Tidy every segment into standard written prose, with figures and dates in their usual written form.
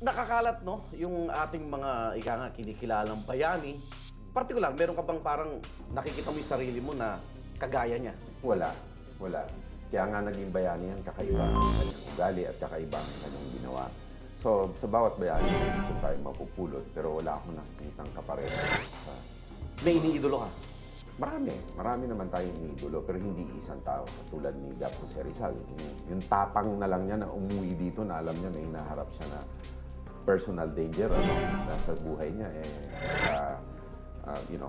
nakakalat, no? Yung ating mga ika nga kinikilalang bayani. Partikular, meron ka bang parang nakikita mo yung sarili mo na kagaya niya? Wala. Wala. Kaya nga naging bayani yan, kakaiba ang kanyang ugali at kakaiba ang kanyang ginawa. So, sa bawat bayani, gusto tayo mapupulot, pero wala akong nakikitang kapareho. May iniidolo ka? Marami naman tayong iniidolo, pero hindi isang tao. Katulad ni Gap Jose Rizal. Yung tapang na lang niya na umuwi dito na alam niya na hinaharap siya na personal danger nasa buhay niya.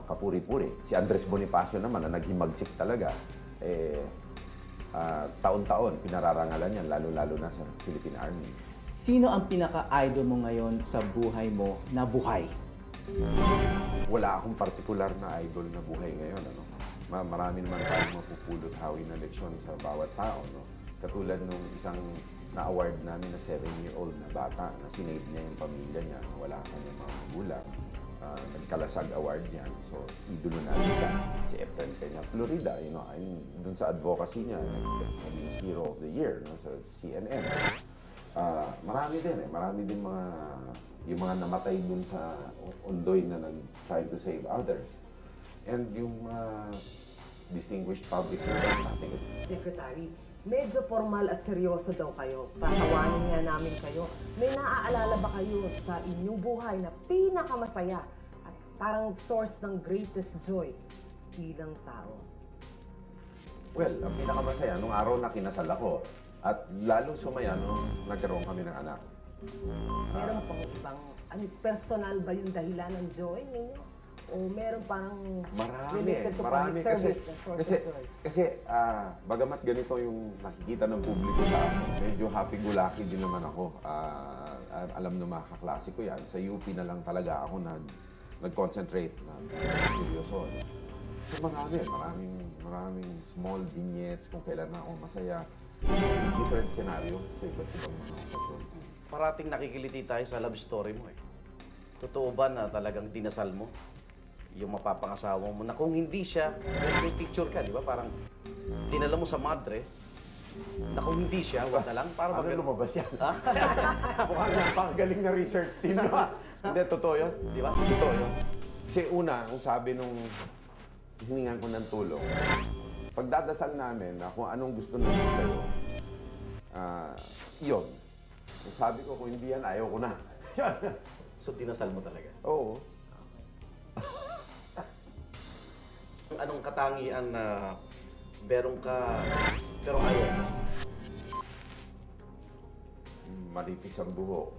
Kapuri-puri. Si Andres Bonifacio naman na naghimagsik talaga. Taon-taon pinararangalan niyan, lalo-lalo na sa Philippine Army. Sino ang pinaka-idol mo ngayon sa buhay mo na buhay? Wala akong partikular na idol na buhay ngayon. Marami naman tayong mapupulot hawin na leksyon sa bawat tao. Katulad nung isang na-award namin na 7-year-old na bata na sinave niya yung pamilya niya, wala kanyang mga magulang. Nagkalasag award yan. So, idolo namin siya. Si Efren Peña Florida, dun sa advocacy niya, naging Hero of the Year sa CNN. Marami din yung mga namatay dun sa Ondoy na nag-try to save others. And yung distinguished public servant natin. Secretary, medyo formal at seryoso daw kayo. Patawanin nga namin kayo. May naaalala ba kayo sa inyong buhay na pinakamasaya at parang source ng greatest joy bilang tao? Well, ang pinakamasaya, nung araw na kinasal ako, at lalong sumaya nung nagkaroon kami ng anak. Meron pang ibang, personal ba yung dahilan ng joy ninyo? O meron parang related to public service na source of joy? Kasi, bagamat ganito yung nakikita ng publiko sa akin, medyo happy-go-lucky din naman ako. Alam ng mga kaklase ko yan. Sa UP na lang talaga ako nag-concentrate na seryoso. So maraming small vignettes kung kailan na ako masaya. Different scenario sa iba't ibang mga okasyon. Parating nakikiliti tayo sa love story mo eh. Totoo ba na talagang dinasal mo yung mapapangasawa mo na kung hindi siya, may picture ka, di ba? Parang dinala mo sa madre na kung hindi siya, wag na lang. Para lumabas yan? Mukhang napakagaling na research team. Hindi, totoo yun. Di ba? Totoo yun. Kasi una, ang sabi nung hiningan ko ng tulong, pagdadasal namin na kung anong gusto namin sa'yo, yun. Sabi ko, kung hindi yan, ayaw ko na. So, dinasal mo talaga? Oo. Anong katangian na meron ka, pero ayaw? Malipis ang buhok.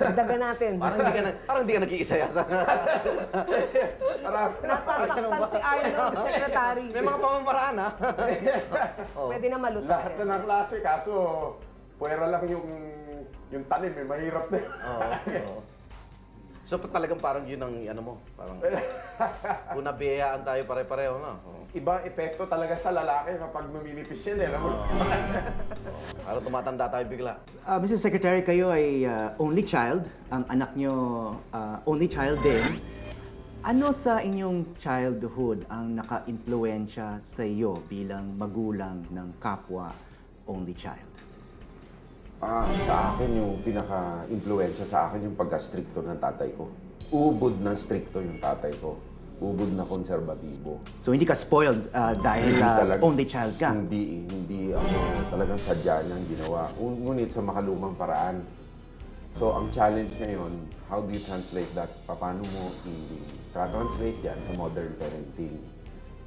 Dagdagan natin. Parang hindi ka nag-iisa yata. Nasasaktan si Arnold, Secretary. May mga pamamaraan, ha? Pwede na malutas Lahat yan. na ng klase, kaso puwera lang yung tanim, mahirap na. Oo. So talagang parang yun ang mo, parang kung nabiyayaan tayo pare-pareho na. Ibang epekto talaga sa lalaki kapag numinipis yan, alam mo? Parang tumatanda tayo bigla. Mr. Secretary, kayo ay only child. Ang anak nyo only child din. Ano sa inyong childhood ang naka-impluensya sa iyo bilang magulang ng kapwa only child? Sa akin yung pinaka-impluensya sa akin yung pagka-stricto ng tatay ko. Ubod ng stricto yung tatay ko. Ubod na konserbatibo. So hindi ka spoiled dahil only child ka? Hindi ako talagang sadya niyang ginawa. Ngunit sa makalumang paraan. So ang challenge ngayon, how do you translate that? Paano mo i-translate yan sa modern parenting?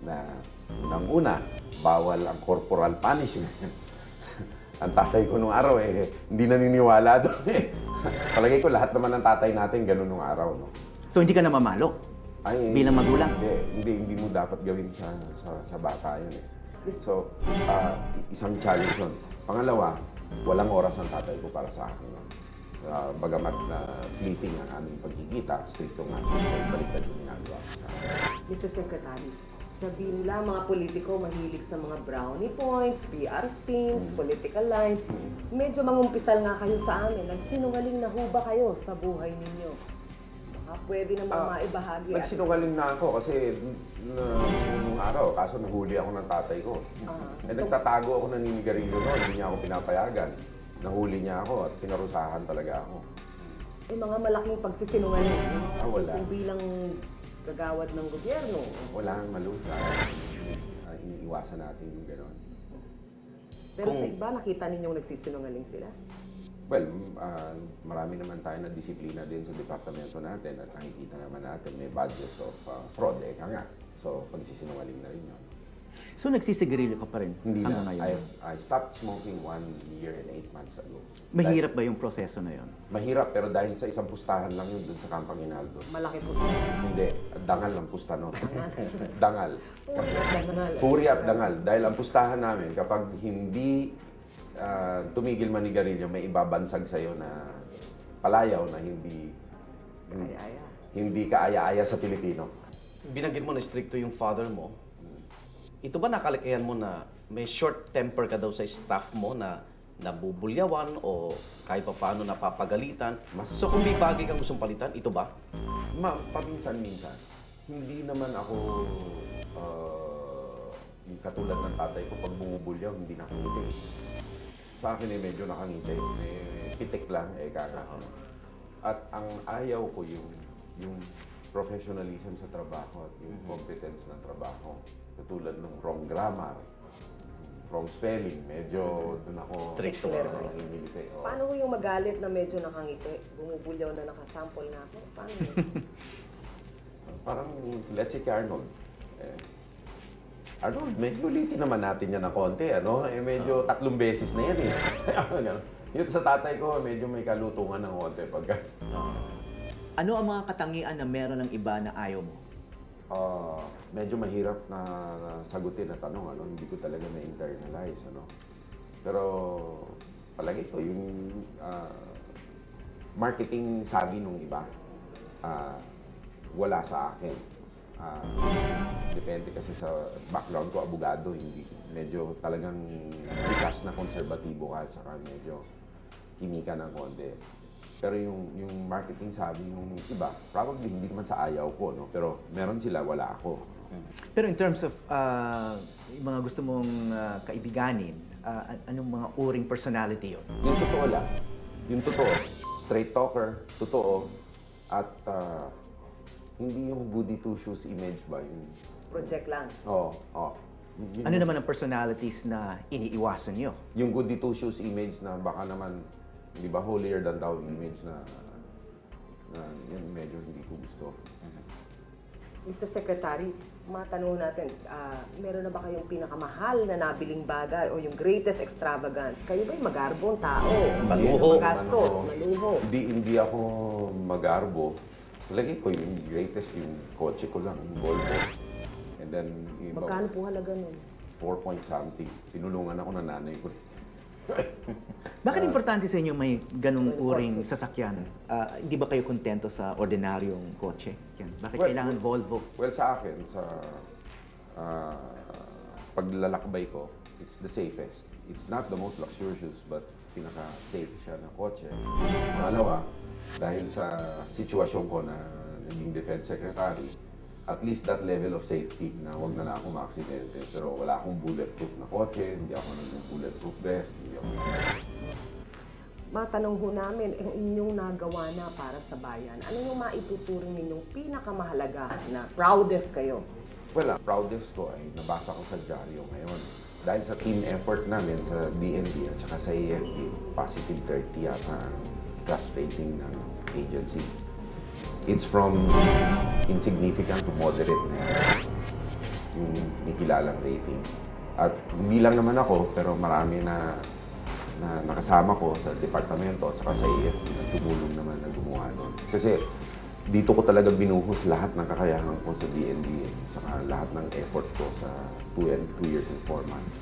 Na unang-una, bawal ang corporal punishment. Ang tatay ko nung araw hindi naniniwala doon Palagay ko lahat naman ng tatay natin ganun nung araw, no? So hindi ka na mamalo? Bilang magulang? Hindi mo dapat gawin sa bata yun So, isang challenge yun. Pangalawa, walang oras ang tatay ko para sa akin. Bagamat na fleeting ang aming pagkikita, stricto nga siya, baliktad yung ginagawa sa akin. Mr. Secretary, sabihin nila mga politiko mahilig sa mga brownie points, PR spins, political line. Medyo mangumpisal nga kayo sa amin. Nagsinungaling na ho ba kayo sa buhay ninyo? Baka pwede namang maibahagi. Nagsinungaling na ako kasi nung araw, kaso nahuli ako ng tatay ko. Nagtatago ako ng ninigarilyo noon, hindi niya ako pinapayagan. nahuli niya ako at pinarusahan talaga ako. Mga malaking pagsisinungaling. Wala. Kung bilang kagawad ng gobyerno. Wala ang malusa. Iniiwasan natin yung gano'n. Pero sa iba, nakita ninyong nagsisinungaling sila? Well, marami naman tayo na disiplina din sa departamento natin at nakikita naman natin may badges of fraud, nga. So, pagsisinungaling na rin yun. So nagsisigarilyo ka pa rin Hindi hanggang na. ngayon? I stopped smoking 1 year and 8 months ago. Mahirap ba yung proseso na yon? Mahirap, pero dahil sa isang pustahan lang yun dun sa Campang Inaldo. Malaki po sa Hindi, dangal ang pusta no. Dangal. dangal. Puri at dangal. Dahil ang pustahan namin, kapag hindi tumigil manigarilyo, may ibabansag sa'yo na palayaw na Kaya-aya. hindi kaaya-aya sa Pilipino. Binanggit mo na stricto yung father mo. Ito ba nakalikihan mo na may short temper ka daw sa staff mo na nabubulyawan o kahit pa paano napapagalitan? So kung may bagay kang gustong palitan, ito ba? Paminsan-minsan. Hindi naman ako yung katulad ng tatay ko pag bumubulyaw, hindi nakangiti. Sa akin medyo nakangiti. May pitik lang, kaka. At ang ayaw ko yung professionalism sa trabaho at yung competence ng trabaho. Katulad ng wrong grammar, wrong spelling, medyo doon ako Stricto. nangingilit. Paano ko yung magalit na medyo nakangiti? Bumubulyaw na nakasample na ako? Paano yun? Parang, let's say kay Arnold. Arnold, medyo ulitin naman natin yan ng konti, ano? Medyo 3 beses na yan, Yung sa tatay ko, medyo may kalutungan ng konti pagka. Ano ang mga katangian na meron ng iba na ayaw mo? Medyo mahirap na sagutin na tanong, hindi ko talaga na-internalize, Pero palagi ko yung marketing savvy nung iba, wala sa akin. Depende kasi sa background ko, abogado, hindi medyo talagang likas na konserbatibo ka at saka medyo kimika ng konti. Pero yung marketing savvy ng iba, probably hindi naman sa ayaw ko, Pero meron sila, wala ako. Pero in terms of yung mga gusto mong kaibiganin, anong mga uring personality yon? Yung totoo lang. Yung totoo. Straight talker, totoo. At hindi yung goody two-shoes image ba? Yung, Project lang. Oo. Ano naman ang personalities na iniiwasan nyo? Yung goody two-shoes image na baka naman, di ba, holier than thou image na yun medyo hindi ko gusto. Mr. Secretary, matanong natin, meron na ba kayong pinakamahal na nabiling bagay o yung greatest extravagance? Kayo ba'y magarbong tao? Maluho. Magastos, maluho. Hindi ako magarbo. Lagi ko yung greatest, yung kotse ko lang, yung Volvo. And then, yung iba, Magkano po halaga nun? 4 point something. Tinulungan ako ng nanay ko. Bakit importante sa inyo may ganung uring sasakyan? Hindi ba kayo kontento sa ordinaryong kotse? Yan. Bakit kailangan Volvo? Well, sa akin, sa paglalakbay ko, it's the safest. It's not the most luxurious, but pinaka-safe siya na kotse. Pangalawa, dahil sa sitwasyon ko na naging defense secretary, at least that level of safety na huwag na lang ako maaksidente. Pero wala akong bulletproof na kotse, hindi ako nag-bulletproof vest, hindi ako Matanong ho namin, ang inyong nagawa na para sa bayan, ano yung maituturing ninyong pinakamahalaga na proudest kayo? Well, ang proudest ko ay nabasa ko sa dyaryo ngayon. Dahil sa team effort namin sa DND at saka sa AFP, positive 30 yata ang trust rating ng agency. It's from insignificant to moderate na yung nikilalang rating. At hindi lang naman ako, pero marami na nakasama ko sa departamento at saka sa AFP na tumulong naman na gumawa nun. Kasi dito ko talaga binuhos lahat ng kakayahan ko sa DND at saka lahat ng effort ko sa 2 years and 4 months.